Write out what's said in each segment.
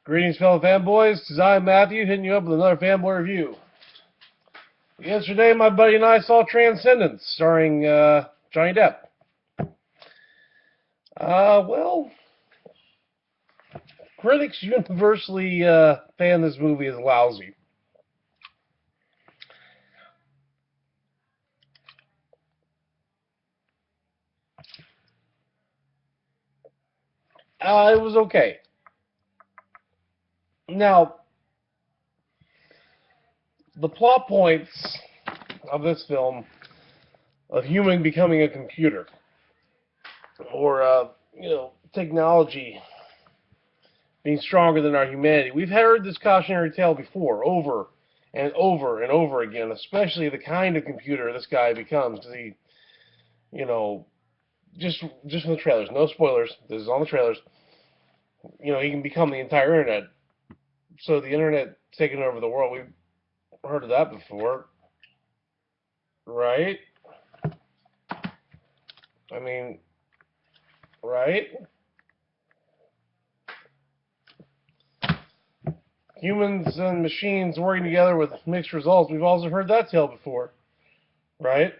Greetings, fellow fanboys. This is I, Matthew, hitting you up with another fanboy review. Yesterday, my buddy and I saw Transcendence, starring Johnny Depp. Well, critics universally fan this movie as lousy. It was okay. Now, the plot points of this film of human becoming a computer, or technology being stronger than our humanity. We've heard this cautionary tale before, over and over and over again, especially the kind of computer this guy becomes. Because he, just from the trailers, no spoilers, this is on the trailers, he can become the entire internet. So the internet taking over the world, we've heard of that before, right? I mean, right? Humans and machines working together with mixed results. We've also heard that tale before, right?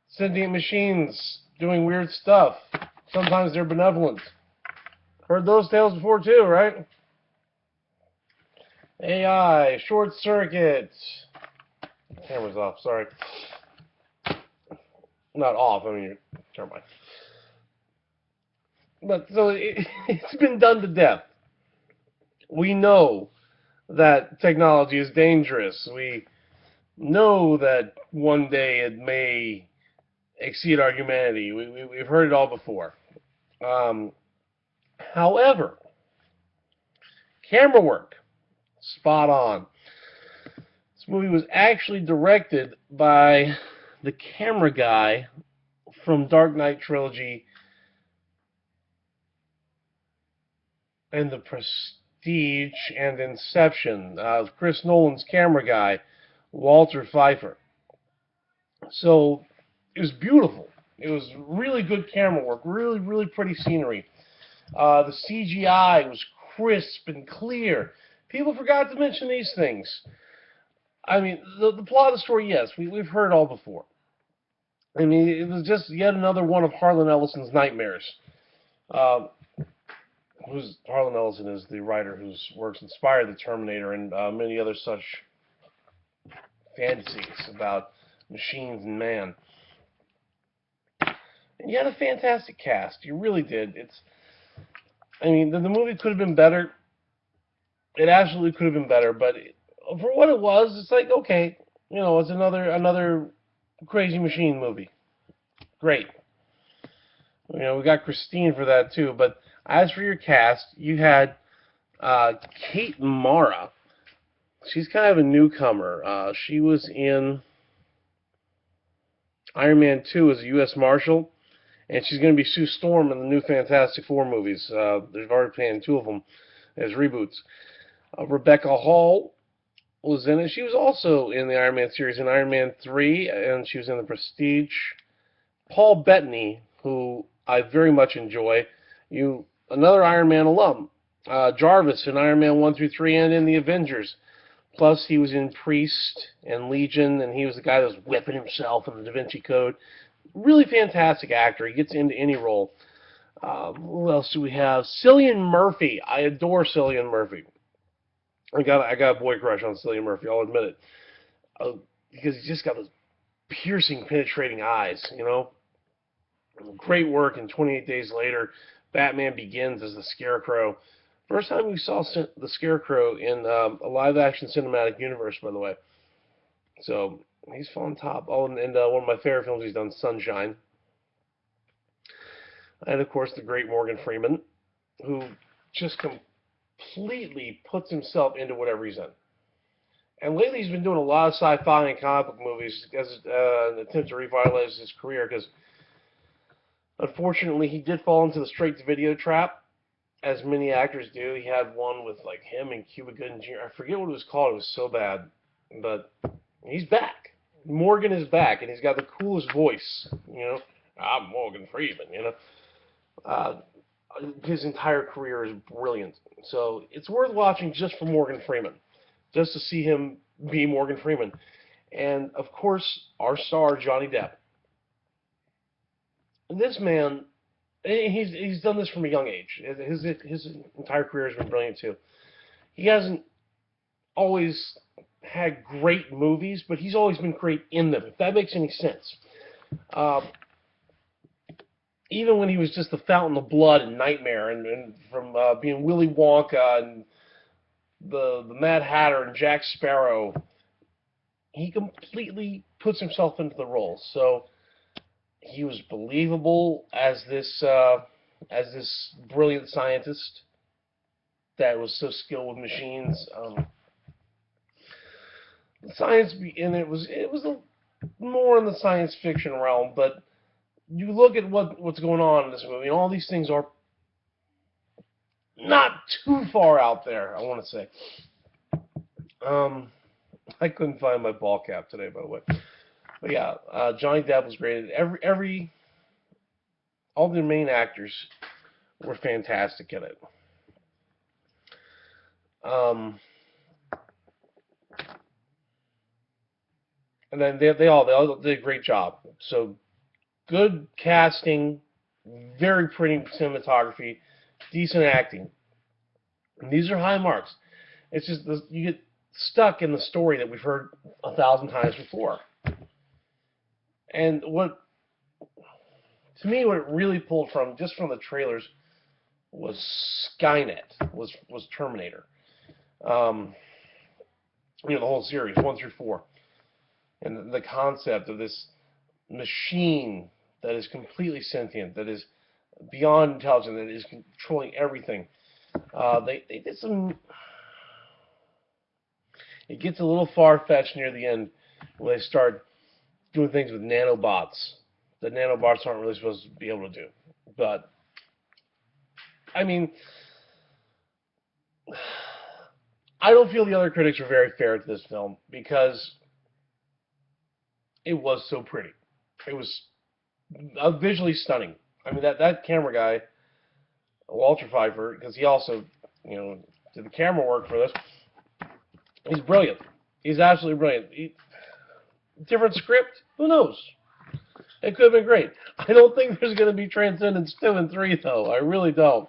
Sentient machines doing weird stuff. Sometimes they're benevolent. Heard those tales before too, right? AI, short circuit. Camera's off, sorry. Not off, I mean, never mind. But so it's been done to death. We know that technology is dangerous. We know that one day it may exceed our humanity. We've heard it all before. However, camera work, spot on. This movie was actually directed by the camera guy from Dark Knight trilogy and The Prestige and Inception. Chris Nolan's camera guy, Walter Pfeiffer. So it was beautiful. It was really good camera work, really, really pretty scenery. The CGI was crisp and clear. People forgot to mention these things. I mean, the plot of the story, yes, we've heard all before. I mean, it was just yet another one of Harlan Ellison's nightmares. Harlan Ellison is the writer whose works inspired the Terminator and many other such fantasies about machines and man. And you had a fantastic cast. You really did. The movie could have been better. It absolutely could have been better, but for what it was, it's like, okay, it's another crazy machine movie. Great. We got Christine for that too. But as for your cast, you had Kate Mara. She's kind of a newcomer. She was in Iron Man 2 as a U.S. Marshal, and she's going to be Sue Storm in the new Fantastic Four movies. They've already planned two of them as reboots. Rebecca Hall was in it. She was also in the Iron Man series in Iron Man 3, and she was in The Prestige. Paul Bettany, who I very much enjoy, another Iron Man alum. Jarvis in Iron Man 1 through 3 and in the Avengers. Plus, he was in Priest and Legion, and he was the guy that was whipping himself in the Da Vinci Code. Really fantastic actor. He gets into any role. Who else do we have? Cillian Murphy. I adore Cillian Murphy. I got a boy crush on Cillian Murphy, I'll admit it. Because he's just got those piercing, penetrating eyes, Great work in 28 Days Later. Batman Begins as the Scarecrow. First time we saw the Scarecrow in a live-action cinematic universe, by the way. So, he's on top. Oh, and one of my favorite films he's done, Sunshine. And, of course, the great Morgan Freeman, who just completely puts himself into whatever he's in. And lately he's been doing a lot of sci-fi and comic book movies as an attempt to revitalize his career, because unfortunately he did fall into the straight-to-video trap, as many actors do. He had one with like him and Cuba Gooding Jr. I forget what it was called. It was so bad. But he's back. Morgan is back, and he's got the coolest voice, I'm Morgan Freeman, his entire career is brilliant. So it's worth watching just for Morgan Freeman, just to see him be Morgan Freeman. And of course, our star Johnny Depp. This man, he's done this from a young age. His entire career has been brilliant too. He hasn't always had great movies, but he's always been great in them. If that makes any sense. Uh, Even when he was just the Fountain of Blood and Nightmare, and from being Willy Wonka and the Mad Hatter and Jack Sparrow, he completely puts himself into the role. So he was believable as this brilliant scientist that was so skilled with machines. Science, and it was more in the science fiction realm, but you look at what's going on in this movie, and all these things are not too far out there, I want to say. I couldn't find my ball cap today, by the way. But yeah, Johnny Depp was great. All the main actors were fantastic in it. And then they all did a great job. So good casting, very pretty cinematography, decent acting. And these are high marks. It's just you get stuck in the story that we've heard 1,000 times before. And to me, what it really pulled from, just from the trailers, was Skynet, was Terminator. The whole series, 1 through 4. And the concept of this machine that is completely sentient, that is beyond intelligent, that is controlling everything. They did some... It gets a little far-fetched near the end when they start doing things with nanobots that nanobots aren't really supposed to be able to do. But, I mean, I don't feel the other critics were very fair to this film because it was so pretty. It was visually stunning. I mean, that camera guy, Walter Pfeiffer, because he also, did the camera work for this. He's brilliant. He's absolutely brilliant. Different script? Who knows? It could have been great. I don't think there's going to be Transcendence 2 and 3, though. I really don't.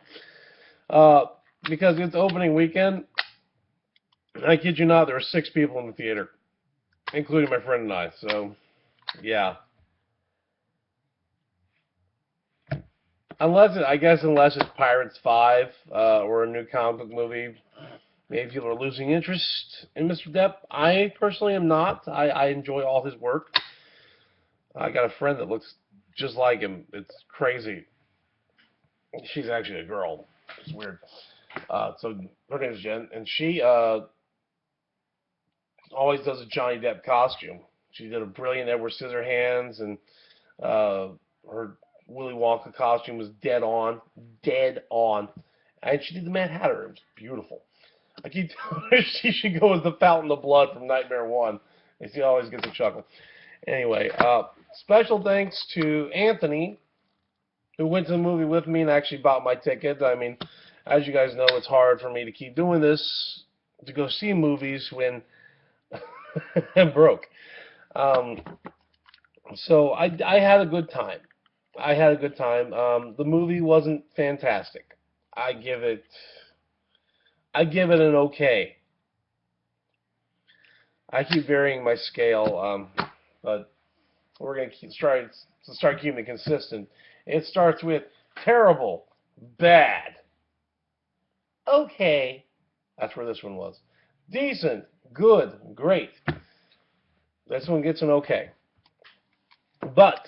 Because it's opening weekend, I kid you not, there were 6 people in the theater, including my friend and I. So, yeah. Unless it's Pirates 5 or a new comic book movie. Maybe people are losing interest in Mr. Depp. I personally am not. I enjoy all his work. I got a friend that looks just like him. It's crazy. She's actually a girl. It's weird. So her name is Jen, and she always does a Johnny Depp costume. She did a brilliant Edward Scissorhands, and her Willy Wonka costume was dead on. And she did the Mad Hatter. It was beautiful. I keep telling her she should go as the Fountain of Blood from Nightmare 1. And she always gets a chuckle. Anyway, special thanks to Anthony, who went to the movie with me and actually bought my ticket. I mean, as you guys know, it's hard for me to keep doing this, to go see movies when I'm broke. So I had a good time. The movie wasn't fantastic. I give it an okay. I keep varying my scale, but we're going to start keeping it consistent. It starts with terrible, bad, okay. That's where this one was. Decent, good, great. This one gets an okay. But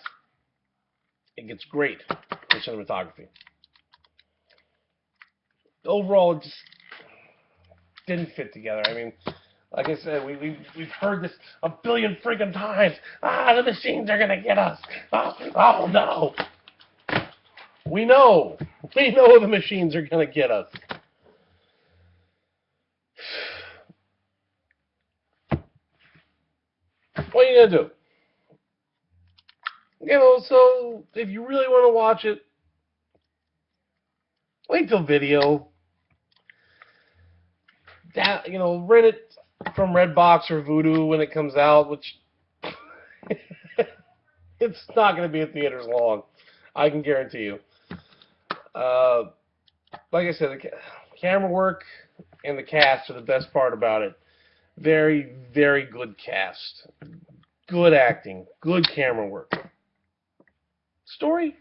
it gets great for cinematography. Overall, it just didn't fit together. I mean, like I said, we've heard this a billion freaking times. The machines are gonna get us. Oh no. We know the machines are gonna get us. What are you gonna do? So if you really want to watch it, Wait till video. That, rent it from Redbox or Vudu when it comes out, which it's not going to be in theaters long. I can guarantee you. Like I said, the camera work and the cast are the best part about it. Very, very good cast. Good acting. Good camera work. Story?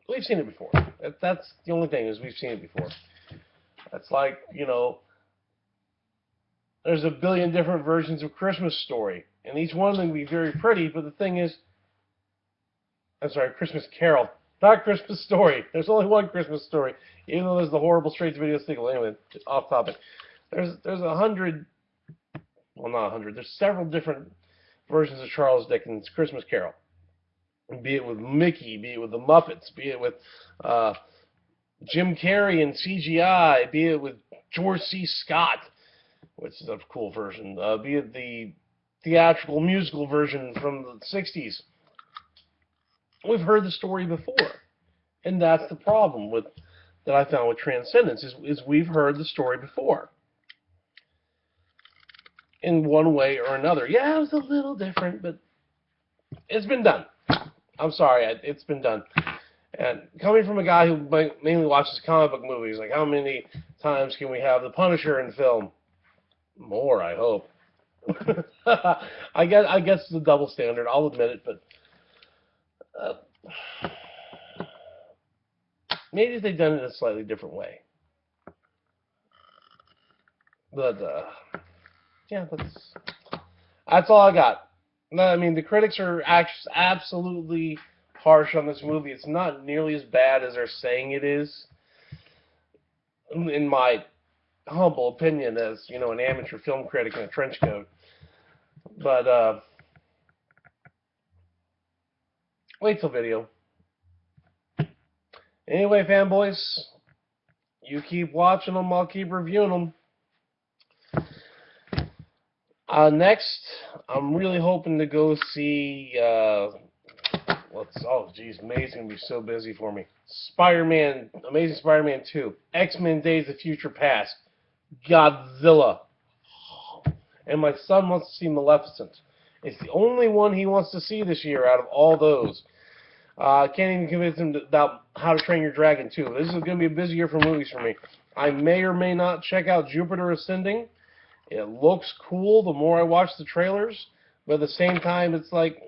We've seen it before. That's the only thing, is we've seen it before. That's like, there's a billion different versions of Christmas Story. And each one of them can be very pretty, but the thing is, Christmas Carol. Not Christmas Story. There's only one Christmas Story. Even though there's the horrible straight-to-video sequel. Anyway, off topic. There's 100... Well, not 100. There's several different versions of Charles Dickens' Christmas Carol. Be it with Mickey, be it with the Muppets, be it with Jim Carrey and CGI, be it with George C. Scott, which is a cool version, be it the theatrical musical version from the 60s. We've heard the story before. And that's the problem that I found with Transcendence, is we've heard the story before. In one way or another. Yeah, it was a little different, but it's been done. I'm sorry, it's been done. And coming from a guy who mainly watches comic book movies, like, how many times can we have the Punisher in film? More, I hope. I guess it's a double standard. I'll admit it, but maybe if they'd done it in a slightly different way. But yeah, that's all I got. I mean, the critics are absolutely harsh on this movie. It's not nearly as bad as they're saying it is, in my humble opinion, as, an amateur film critic in a trench coat. But wait till video. Anyway, fanboys, you keep watching them, I'll keep reviewing them. Next, I'm really hoping to go see, May's going to be so busy for me. Amazing Spider-Man 2, X-Men Days of Future Past, Godzilla. And my son wants to see Maleficent. It's the only one he wants to see this year out of all those. I can't even convince him about How to Train Your Dragon 2. This is going to be a busy year for movies for me. I may or may not check out Jupiter Ascending. It looks cool the more I watch the trailers, but at the same time, it's like,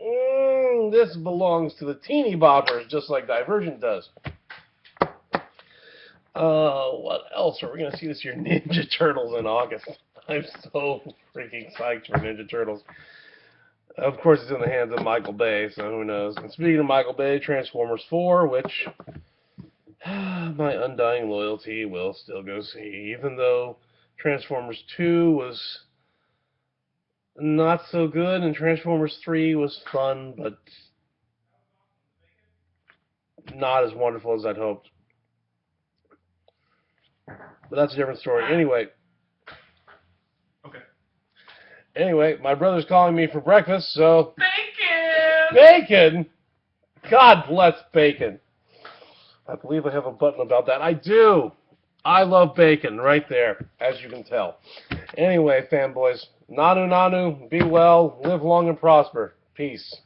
this belongs to the teeny boppers, just like Divergent does. What else are we going to see this year? Ninja Turtles in August. I'm so freaking psyched for Ninja Turtles. Of course, it's in the hands of Michael Bay, so who knows. And speaking of Michael Bay, Transformers 4, which my undying loyalty will still go see, even though Transformers 2 was not so good, and Transformers 3 was fun, but not as wonderful as I'd hoped. But that's a different story. Anyway. Okay. Anyway, my brother's calling me for breakfast, so... Bacon! Bacon? God bless bacon. I believe I have a button about that. I do! I love bacon, right there, as you can tell. Anyway, fanboys, Nanu Nanu, be well, live long and prosper. Peace.